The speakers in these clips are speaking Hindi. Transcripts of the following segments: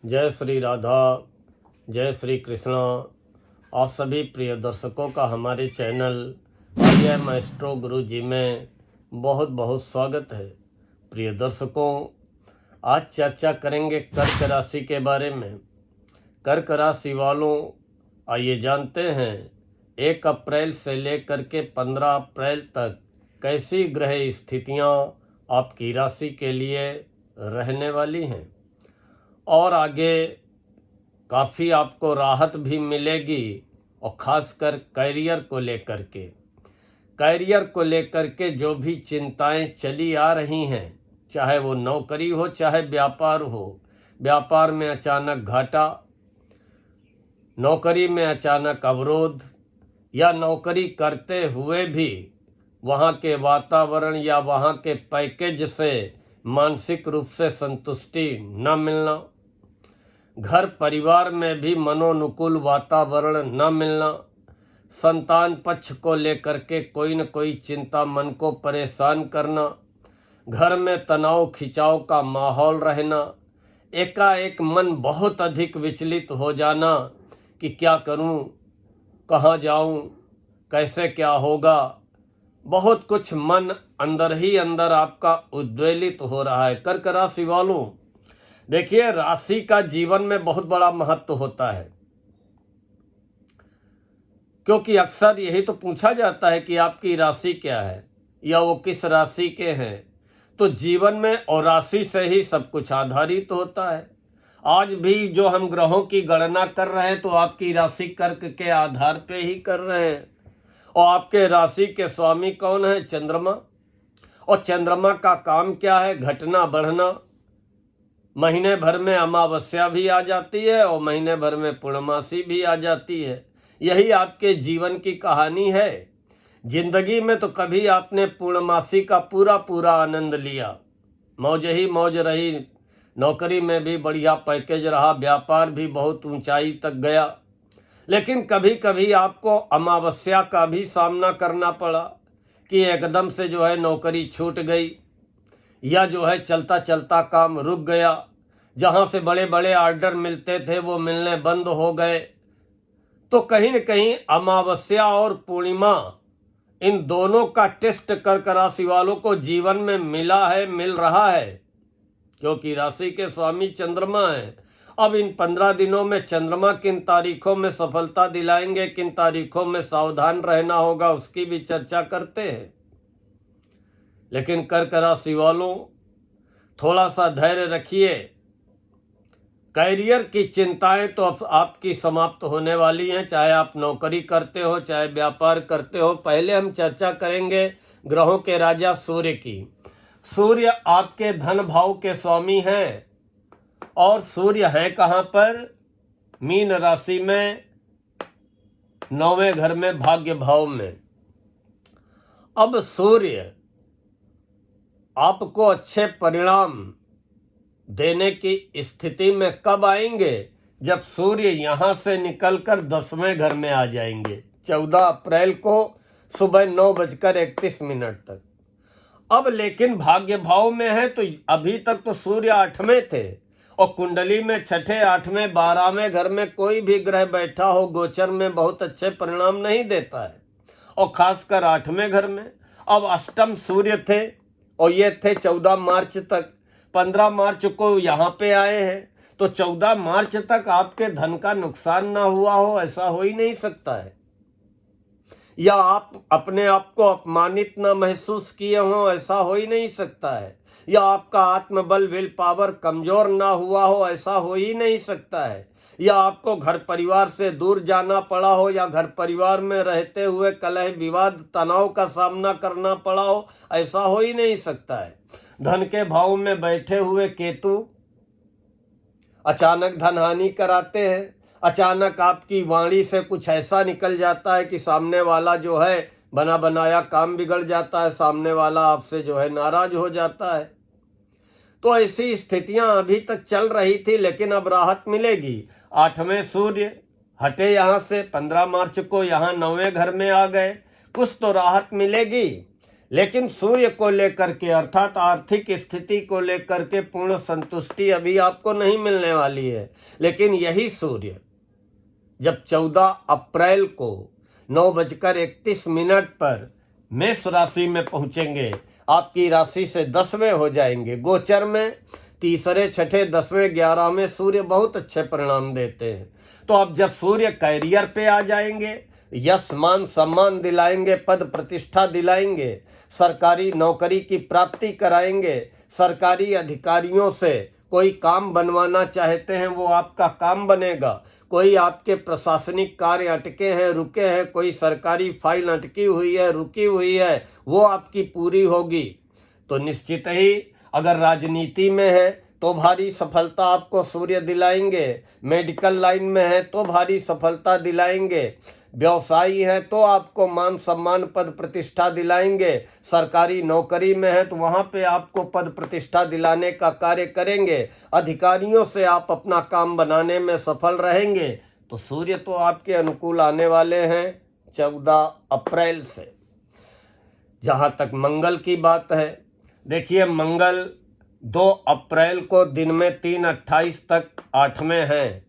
जय श्री राधा, जय श्री कृष्णा। आप सभी प्रिय दर्शकों का हमारे चैनल आर्य माइस्ट्रो गुरु जी में बहुत बहुत स्वागत है। प्रिय दर्शकों, आज चर्चा करेंगे कर्क राशि के बारे में। कर्क राशि वालों, आइए जानते हैं 1 अप्रैल से लेकर के 15 अप्रैल तक कैसी ग्रह स्थितियां आपकी राशि के लिए रहने वाली हैं और आगे काफ़ी आपको राहत भी मिलेगी। और ख़ासकर कैरियर को लेकर के जो भी चिंताएं चली आ रही हैं, चाहे वो नौकरी हो चाहे व्यापार हो, व्यापार में अचानक घाटा, नौकरी में अचानक अवरोध, या नौकरी करते हुए भी वहाँ के वातावरण या वहाँ के पैकेज से मानसिक रूप से संतुष्टि न मिलना, घर परिवार में भी मनोनुकूल वातावरण न मिलना, संतान पक्ष को लेकर के कोई न कोई चिंता मन को परेशान करना, घर में तनाव खिंचाव का माहौल रहना, एकाएक मन बहुत अधिक विचलित हो जाना कि क्या करूं, कहां जाऊं, कैसे क्या होगा। बहुत कुछ मन अंदर ही अंदर आपका उद्वेलित हो रहा है। कर्क राशि वालों, देखिए, राशि का जीवन में बहुत बड़ा महत्व होता है, क्योंकि अक्सर यही तो पूछा जाता है कि आपकी राशि क्या है या वो किस राशि के हैं। तो जीवन में और राशि से ही सब कुछ आधारित होता है। आज भी जो हम ग्रहों की गणना कर रहे हैं तो आपकी राशि कर्क के आधार पे ही कर रहे हैं। और आपके राशि के स्वामी कौन है? चंद्रमा। और चंद्रमा का काम क्या है? घटना बढ़ना। महीने भर में अमावस्या भी आ जाती है और महीने भर में पूर्णमासी भी आ जाती है। यही आपके जीवन की कहानी है। जिंदगी में तो कभी आपने पूर्णमासी का पूरा पूरा आनंद लिया, मौज ही मौज रही, नौकरी में भी बढ़िया पैकेज रहा, व्यापार भी बहुत ऊंचाई तक गया। लेकिन कभी कभी आपको अमावस्या का भी सामना करना पड़ा कि एकदम से जो है नौकरी छूट गई, या जो है चलता चलता काम रुक गया। जहां से बड़े बड़े ऑर्डर मिलते थे वो मिलने बंद हो गए। तो कहीं न कहीं अमावस्या और पूर्णिमा, इन दोनों का टेस्ट कर्क राशि वालों को जीवन में मिला है, मिल रहा है, क्योंकि राशि के स्वामी चंद्रमा है। अब इन 15 दिनों में चंद्रमा किन तारीखों में सफलता दिलाएंगे, किन तारीखों में सावधान रहना होगा, उसकी भी चर्चा करते हैं। लेकिन कर्क राशि वालों, थोड़ा सा धैर्य रखिए। कैरियर की चिंताएं तो अब आपकी समाप्त होने वाली हैं, चाहे आप नौकरी करते हो चाहे व्यापार करते हो। पहले हम चर्चा करेंगे ग्रहों के राजा सूर्य की। सूर्य आपके धन भाव के स्वामी हैं और सूर्य है कहां पर? मीन राशि में, 9वें घर में, भाग्य भाव में। अब सूर्य आपको अच्छे परिणाम देने की स्थिति में कब आएंगे? जब सूर्य यहां से निकलकर 10वें घर में आ जाएंगे, 14 अप्रैल को सुबह 9:31 तक। अब लेकिन भाग्य भाव में है तो अभी तक तो सूर्य 8वें थे, और कुंडली में 6ठे, 8वें, 12वें घर में कोई भी ग्रह बैठा हो गोचर में बहुत अच्छे परिणाम नहीं देता है, और खासकर 8वें घर में। अब अष्टम सूर्य थे और ये थे 14 मार्च तक। 15 मार्च को यहाँ पे आए हैं, तो 14 मार्च तक आपके धन का नुकसान ना हुआ हो, ऐसा हो ही नहीं सकता है। या आप अपने आप को अपमानित ना महसूस किए हो, ऐसा हो ही नहीं सकता है। या आपका आत्मबल, विल पावर कमजोर ना हुआ हो, ऐसा हो ही नहीं सकता है। या आपको घर परिवार से दूर जाना पड़ा हो, या घर परिवार में रहते हुए कलह विवाद तनाव का सामना करना पड़ा हो, ऐसा हो ही नहीं सकता है। धन के भाव में बैठे हुए केतु अचानक धन हानि कराते हैं। अचानक आपकी वाणी से कुछ ऐसा निकल जाता है कि सामने वाला जो है बना बनाया काम बिगड़ जाता है, सामने वाला आपसे जो है नाराज हो जाता है। तो ऐसी स्थितियां अभी तक चल रही थी, लेकिन अब राहत मिलेगी। 8वें सूर्य हटे यहाँ से, 15 मार्च को यहाँ 9वें घर में आ गए, कुछ तो राहत मिलेगी। लेकिन सूर्य को लेकर के अर्थात आर्थिक स्थिति को लेकर के पूर्ण संतुष्टि अभी आपको नहीं मिलने वाली है। लेकिन यही सूर्य जब 14 अप्रैल को 9:31 पर मेष राशि में पहुंचेंगे, आपकी राशि से 10वें हो जाएंगे। गोचर में तीसरे, छठे, 10वें, 11वें सूर्य बहुत अच्छे परिणाम देते हैं। तो अब जब सूर्य कैरियर पे आ जाएंगे, यश मान सम्मान दिलाएंगे, पद प्रतिष्ठा दिलाएंगे, सरकारी नौकरी की प्राप्ति कराएंगे, सरकारी अधिकारियों से कोई काम बनवाना चाहते हैं वो आपका काम बनेगा, कोई आपके प्रशासनिक कार्य अटके हैं, रुके हैं, कोई सरकारी फाइल अटकी हुई है, रुकी हुई है, वो आपकी पूरी होगी। तो निश्चित ही अगर राजनीति में है तो भारी सफलता आपको सूर्य दिलाएंगे, मेडिकल लाइन में है तो भारी सफलता दिलाएंगे, व्यवसायी है तो आपको मान सम्मान पद प्रतिष्ठा दिलाएंगे, सरकारी नौकरी में है तो वहाँ पे आपको पद प्रतिष्ठा दिलाने का कार्य करेंगे, अधिकारियों से आप अपना काम बनाने में सफल रहेंगे। तो सूर्य तो आपके अनुकूल आने वाले हैं 14 अप्रैल से। जहाँ तक मंगल की बात है, देखिए मंगल 2 अप्रैल को दिन में 3:28 तक 8वें हैं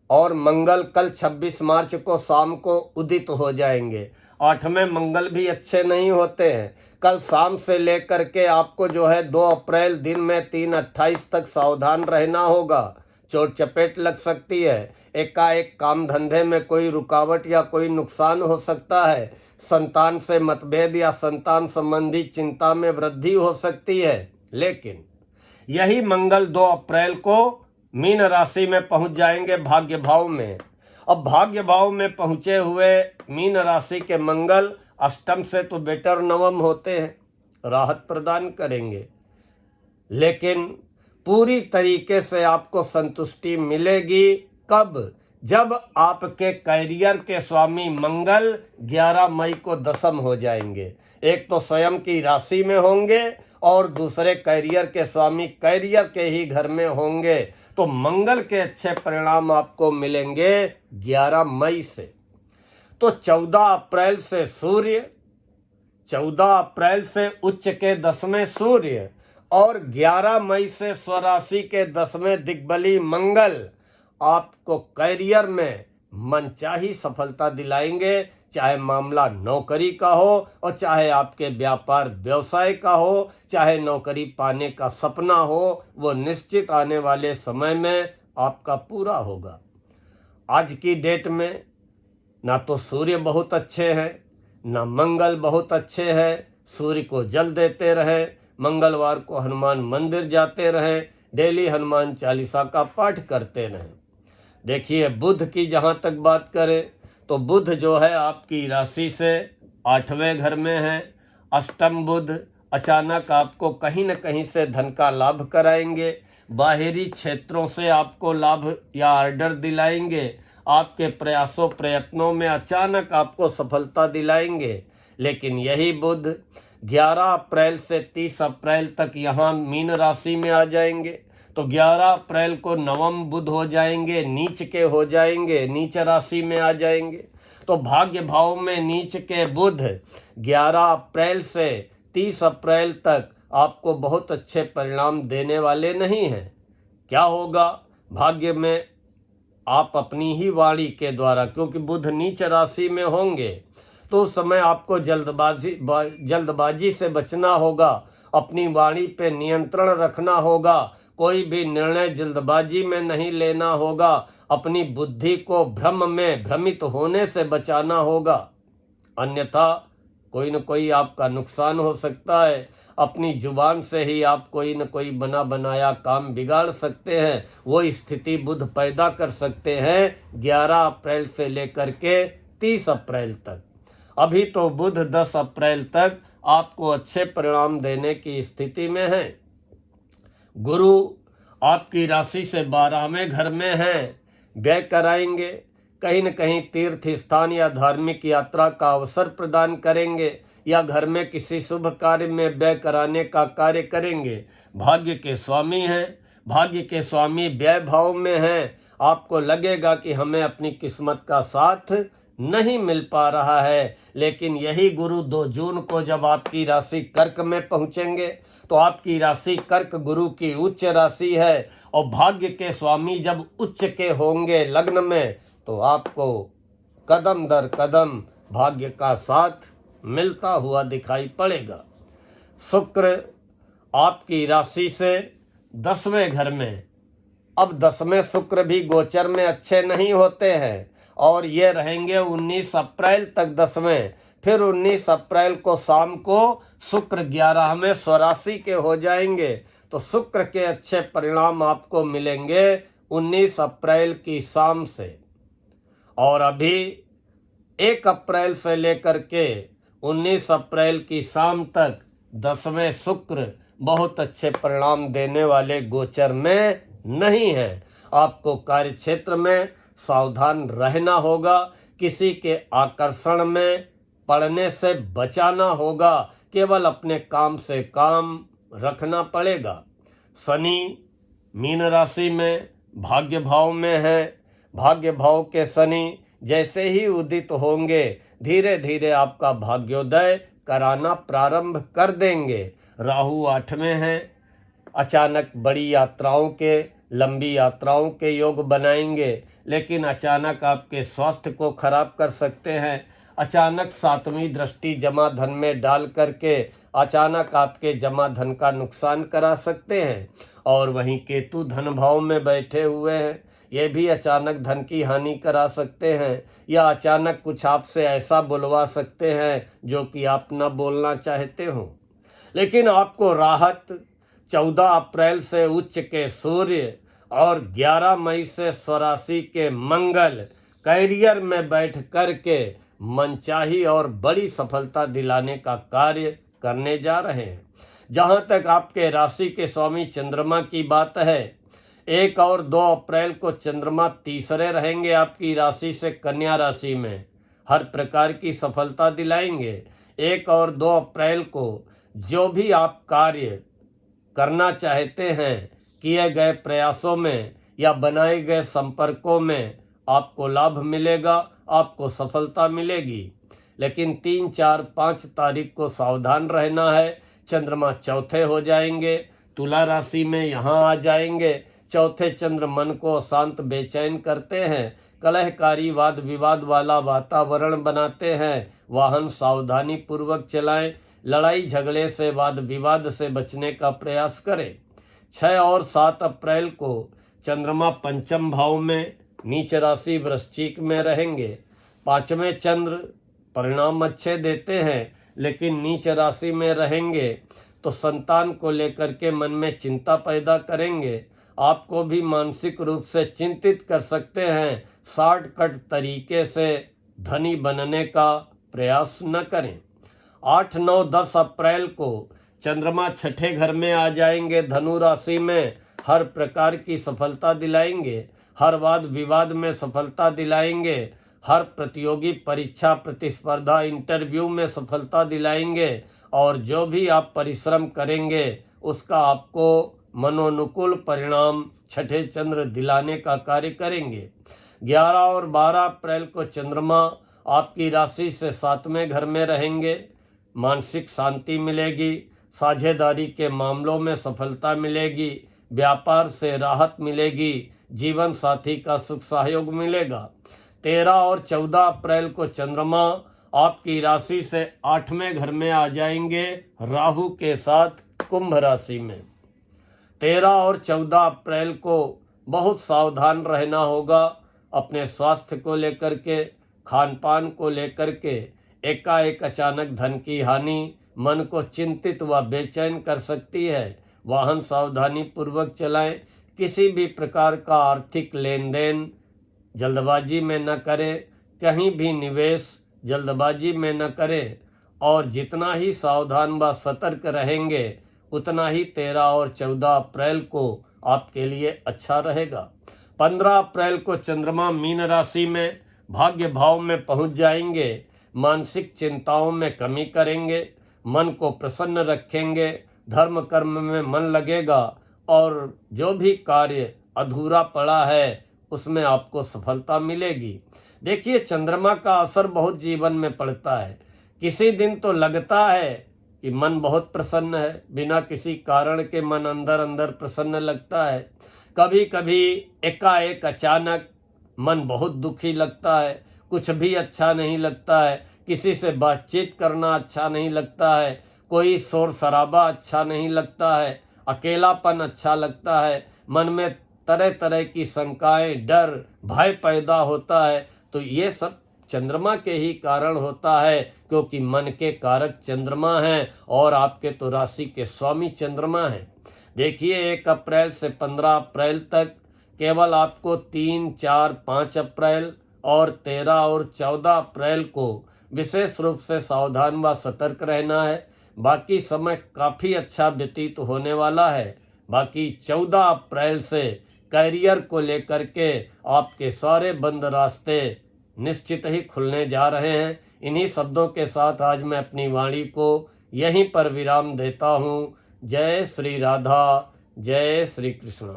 और मंगल कल 26 मार्च को शाम को उदित हो जाएंगे। 8वें मंगल भी अच्छे नहीं होते हैं। कल शाम से लेकर के आपको जो है 2 अप्रैल दिन में 3:28 तक सावधान रहना होगा। चोट चपेट लग सकती है, एकाएक काम धंधे में कोई रुकावट या कोई नुकसान हो सकता है, संतान से मतभेद या संतान संबंधी चिंता में वृद्धि हो सकती है। लेकिन यही मंगल 2 अप्रैल को मीन राशि में पहुंच जाएंगे भाग्य भाव में। अब भाग्य भाव में पहुंचे हुए मीन राशि के मंगल अष्टम से तो बेटर नवम होते हैं, राहत प्रदान करेंगे, लेकिन पूरी तरीके से आपको संतुष्टि मिलेगी कब? जब आपके कैरियर के स्वामी मंगल 11 मई को दशम हो जाएंगे। एक तो स्वयं की राशि में होंगे और दूसरे कैरियर के स्वामी कैरियर के ही घर में होंगे। तो मंगल के अच्छे परिणाम आपको मिलेंगे 11 मई से। तो 14 अप्रैल से सूर्य, 14 अप्रैल से उच्च के 10वें सूर्य और 11 मई से स्वराशि के 10वें दिग्बली मंगल आपको कैरियर में मनचाही सफलता दिलाएंगे, चाहे मामला नौकरी का हो और चाहे आपके व्यापार व्यवसाय का हो, चाहे नौकरी पाने का सपना हो, वो निश्चित आने वाले समय में आपका पूरा होगा। आज की डेट में ना तो सूर्य बहुत अच्छे हैं, ना मंगल बहुत अच्छे हैं। सूर्य को जल देते रहें, मंगलवार को हनुमान मंदिर जाते रहें, डेली हनुमान चालीसा का पाठ करते रहें। देखिए बुध की जहाँ तक बात करें तो बुध जो है आपकी राशि से 8वें घर में है। अष्टम बुध अचानक आपको कहीं न कहीं से धन का लाभ कराएंगे, बाहरी क्षेत्रों से आपको लाभ या ऑर्डर दिलाएंगे, आपके प्रयासों प्रयत्नों में अचानक आपको सफलता दिलाएंगे। लेकिन यही बुध 11 अप्रैल से 30 अप्रैल तक यहाँ मीन राशि में आ जाएंगे। तो 11 अप्रैल को नवम बुध हो जाएंगे, नीच के हो जाएंगे, नीच राशि में आ जाएंगे। तो भाग्य भाव में नीच के बुध 11 अप्रैल से 30 अप्रैल तक आपको बहुत अच्छे परिणाम देने वाले नहीं हैं। क्या होगा भाग्य में? आप अपनी ही वाणी के द्वारा, क्योंकि बुध नीच राशि में होंगे, तो उस समय आपको जल्दबाजी से बचना होगा, अपनी वाणी पे नियंत्रण रखना होगा, कोई भी निर्णय जल्दबाजी में नहीं लेना होगा, अपनी बुद्धि को भ्रम में भ्रमित होने से बचाना होगा, अन्यथा कोई न कोई आपका नुकसान हो सकता है। अपनी जुबान से ही आप कोई न कोई बना बनाया काम बिगाड़ सकते हैं, वो स्थिति बुध पैदा कर सकते हैं 11 अप्रैल से लेकर के 30 अप्रैल तक। अभी तो बुध 10 अप्रैल तक आपको अच्छे परिणाम देने की स्थिति में है। गुरु आपकी राशि से 12वें घर में हैं, व्यय कराएंगे, कहीं न कहीं तीर्थ स्थान या धार्मिक यात्रा का अवसर प्रदान करेंगे या घर में किसी शुभ कार्य में व्यय कराने का कार्य करेंगे। भाग्य के स्वामी हैं, भाग्य के स्वामी व्यय भाव में हैं, आपको लगेगा कि हमें अपनी किस्मत का साथ नहीं मिल पा रहा है। लेकिन यही गुरु 2 जून को जब आपकी राशि कर्क में पहुंचेंगे, तो आपकी राशि कर्क गुरु की उच्च राशि है, और भाग्य के स्वामी जब उच्च के होंगे लग्न में, तो आपको कदम दर कदम भाग्य का साथ मिलता हुआ दिखाई पड़ेगा। शुक्र आपकी राशि से 10वें घर में, अब 10वें शुक्र भी गोचर में अच्छे नहीं होते हैं, और ये रहेंगे 19 अप्रैल तक 10वें। फिर 19 अप्रैल को शाम को शुक्र 11वें स्वराशि के हो जाएंगे। तो शुक्र के अच्छे परिणाम आपको मिलेंगे 19 अप्रैल की शाम से। और अभी 1 अप्रैल से लेकर के 19 अप्रैल की शाम तक 10वें शुक्र बहुत अच्छे परिणाम देने वाले गोचर में नहीं है। आपको कार्य क्षेत्र में सावधान रहना होगा, किसी के आकर्षण में पड़ने से बचाना होगा, केवल अपने काम से काम रखना पड़ेगा। शनि मीन राशि में भाग्य भाव में है। भाग्य भाव के शनि जैसे ही उदित होंगे, धीरे धीरे आपका भाग्योदय कराना प्रारंभ कर देंगे। राहु 8वें हैं, अचानक बड़ी यात्राओं के, लंबी यात्राओं के योग बनाएंगे, लेकिन अचानक आपके स्वास्थ्य को खराब कर सकते हैं। अचानक 7वीं दृष्टि जमा धन में डाल करके अचानक आपके जमा धन का नुकसान करा सकते हैं। और वहीं केतु धन भाव में बैठे हुए हैं, ये भी अचानक धन की हानि करा सकते हैं, या अचानक कुछ आपसे ऐसा बुलवा सकते हैं जो कि आप न बोलना चाहते हो। लेकिन आपको राहत 14 अप्रैल से उच्च के सूर्य और 11 मई से स्वराशि के मंगल कैरियर में बैठ करके मनचाही और बड़ी सफलता दिलाने का कार्य करने जा रहे हैं। जहां तक आपके राशि के स्वामी चंद्रमा की बात है, 1 और 2 अप्रैल को चंद्रमा तीसरे रहेंगे आपकी राशि से कन्या राशि में, हर प्रकार की सफलता दिलाएंगे। 1 और 2 अप्रैल को जो भी आप कार्य करना चाहते हैं, किए गए प्रयासों में या बनाए गए संपर्कों में आपको लाभ मिलेगा, आपको सफलता मिलेगी। लेकिन 3, 4, 5 तारीख को सावधान रहना है। चंद्रमा चौथे हो जाएंगे, तुला राशि में यहाँ आ जाएंगे। चौथे चंद्र मन को अशांत बेचैन करते हैं, कलहकारी वाद विवाद वाला वातावरण बनाते हैं। वाहन सावधानी पूर्वक चलाएं, लड़ाई झगड़े से वाद विवाद से बचने का प्रयास करें। 6 और 7 अप्रैल को चंद्रमा पंचम भाव में नीच राशि वृश्चिक में रहेंगे। 5वें चंद्र परिणाम अच्छे देते हैं, लेकिन नीच राशि में रहेंगे तो संतान को लेकर के मन में चिंता पैदा करेंगे, आपको भी मानसिक रूप से चिंतित कर सकते हैं। शॉर्टकट तरीके से धनी बनने का प्रयास न करें। 8, 9, 10 अप्रैल को चंद्रमा छठे घर में आ जाएंगे धनु राशि में, हर प्रकार की सफलता दिलाएंगे, हर वाद विवाद में सफलता दिलाएंगे, हर प्रतियोगी परीक्षा प्रतिस्पर्धा इंटरव्यू में सफलता दिलाएंगे, और जो भी आप परिश्रम करेंगे उसका आपको मनोनुकूल परिणाम छठे चंद्र दिलाने का कार्य करेंगे। 11 और 12 अप्रैल को चंद्रमा आपकी राशि से 7वें घर में रहेंगे, मानसिक शांति मिलेगी, साझेदारी के मामलों में सफलता मिलेगी, व्यापार से राहत मिलेगी, जीवन साथी का सुख सहयोग मिलेगा। 13 और 14 अप्रैल को चंद्रमा आपकी राशि से 8वें घर में आ जाएंगे राहु के साथ कुंभ राशि में। 13 और 14 अप्रैल को बहुत सावधान रहना होगा, अपने स्वास्थ्य को लेकर के, खान पान को लेकर के। एकाएक अचानक धन की हानि मन को चिंतित व बेचैन कर सकती है। वाहन सावधानी पूर्वक चलाएं, किसी भी प्रकार का आर्थिक लेन देन जल्दबाजी में न करें, कहीं भी निवेश जल्दबाजी में न करें, और जितना ही सावधान व सतर्क रहेंगे उतना ही 13 और 14 अप्रैल को आपके लिए अच्छा रहेगा। 15 अप्रैल को चंद्रमा मीन राशि में भाग्य भाव में पहुंच जाएंगे, मानसिक चिंताओं में कमी करेंगे, मन को प्रसन्न रखेंगे, धर्म कर्म में मन लगेगा, और जो भी कार्य अधूरा पड़ा है उसमें आपको सफलता मिलेगी। देखिए, चंद्रमा का असर बहुत जीवन में पड़ता है। किसी दिन तो लगता है कि मन बहुत प्रसन्न है, बिना किसी कारण के मन अंदर अंदर प्रसन्न लगता है। कभी कभी एकाएक अचानक मन बहुत दुखी लगता है, कुछ भी अच्छा नहीं लगता है, किसी से बातचीत करना अच्छा नहीं लगता है, कोई शोर शराबा अच्छा नहीं लगता है, अकेलापन अच्छा लगता है, मन में तरह तरह की शंकाएं, डर, भय पैदा होता है। तो ये सब चंद्रमा के ही कारण होता है, क्योंकि मन के कारक चंद्रमा हैं और आपके तो राशि के स्वामी चंद्रमा हैं। देखिए, 1 अप्रैल से 15 अप्रैल तक केवल आपको 3, 4, 5 अप्रैल और 13 और 14 अप्रैल को विशेष रूप से सावधान व सतर्क रहना है। बाकी समय काफ़ी अच्छा व्यतीत होने वाला है। बाकी 14 अप्रैल से करियर को लेकर के आपके सारे बंद रास्ते निश्चित ही खुलने जा रहे हैं। इन्हीं शब्दों के साथ आज मैं अपनी वाणी को यहीं पर विराम देता हूँ। जय श्री राधा, जय श्री कृष्ण।